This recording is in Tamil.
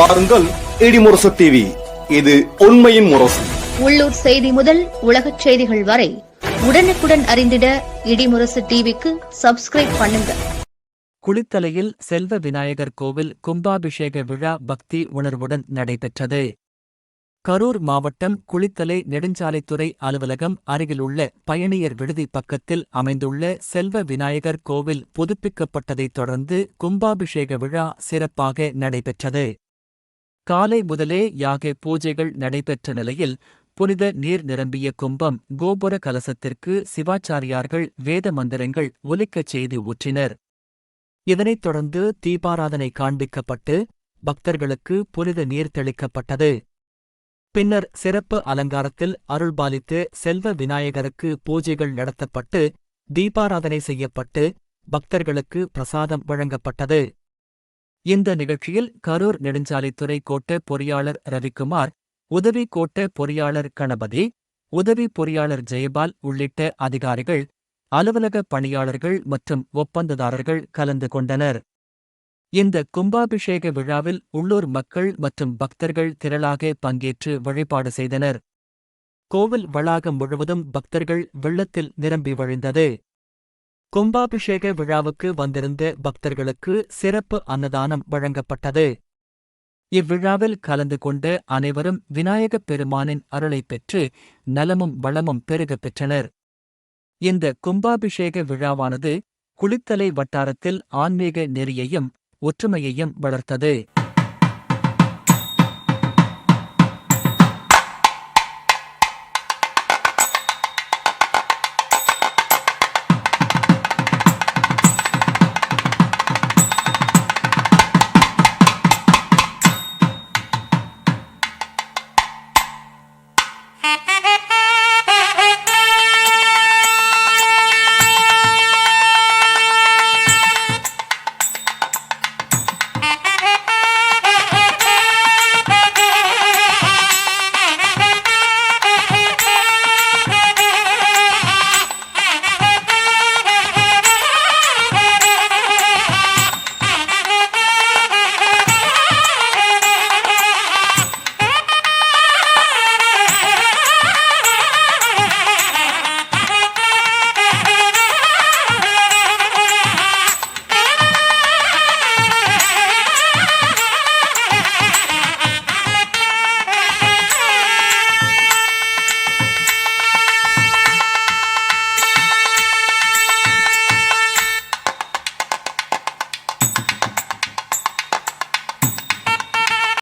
பாருங்கள் இடிமுரசு டிவி. இது உண்மையின் முரசு. உள்ளூர் செய்தி முதல் உலகச் செய்திகள் வரை உடனுக்குடன் அறிந்திட இடிமுரசு டிவிக்கு சப்ஸ்கிரைப் பண்ணுங்க. குளித்தலையில் செல்வ விநாயகர் கோவில் கும்பாபிஷேக விழா பக்தி உணர்வுடன் நடைபெற்றது. கரூர் மாவட்டம் குளித்தலை நெடுஞ்சாலைத்துறை அலுவலகம் அருகிலுள்ள பயணியர் விடுதி பக்கத்தில் அமைந்துள்ள செல்வ விநாயகர் கோவில் புதுப்பிக்கப்பட்டதைத் தொடர்ந்து கும்பாபிஷேக விழா சிறப்பாக நடைபெற்றது. காலை முதலே யாக பூஜைகள் நடைபெற்ற நிலையில் புனித நீர் நிரம்பிய கும்பம் கோபுர கலசத்திற்கு சிவாச்சாரியார்கள் வேத மந்திரங்கள் ஒலிக்கச் செய்து ஊற்றினர். இதனைத் தொடர்ந்து தீபாராதனை காண்பிக்கப்பட்டு பக்தர்களுக்கு புனித நீர் தெளிக்கப்பட்டது. பின்னர் சிறப்பு அலங்காரத்தில் அருள்பாலித்து செல்வ விநாயகருக்கு பூஜைகள் நடத்தப்பட்டு தீபாராதனை செய்யப்பட்டு பக்தர்களுக்கு பிரசாதம் வழங்கப்பட்டது. இந்த நிகழ்ச்சியில் கரூர் நெடுஞ்சாலைத்துறை கோட்ட பொறியாளர் ரவிக்குமார், உதவி கோட்ட பொறியாளர் கணபதி, உதவி பொறியாளர் ஜெயபால் உள்ளிட்ட அதிகாரிகள், அலுவலக பணியாளர்கள் மற்றும் ஒப்பந்ததாரர்கள் கலந்து கொண்டனர். இந்த கும்பாபிஷேக விழாவில் உள்ளூர் மக்கள் மற்றும் பக்தர்கள் திரளாக பங்கேற்று வழிபாடு செய்தனர். கோவில் வளாகம் முழுவதும் பக்தர்கள் வெள்ளத்தில் நிரம்பி வழிந்தது. கும்பாபிஷேக விழாவுக்கு வந்திருந்த பக்தர்களுக்கு சிறப்பு அன்னதானம் வழங்கப்பட்டது. இவ்விழாவில் கலந்து கொண்ட அனைவரும் விநாயகப் பெருமானின் அருளைப் பெற்று நலமும் வளமும் பெருகப் பெற்றனர். இந்த கும்பாபிஷேக விழாவானது குளித்தலை வட்டாரத்தில் ஆன்மீக நெறியையும் ஒற்றுமையையும் வளர்த்தது.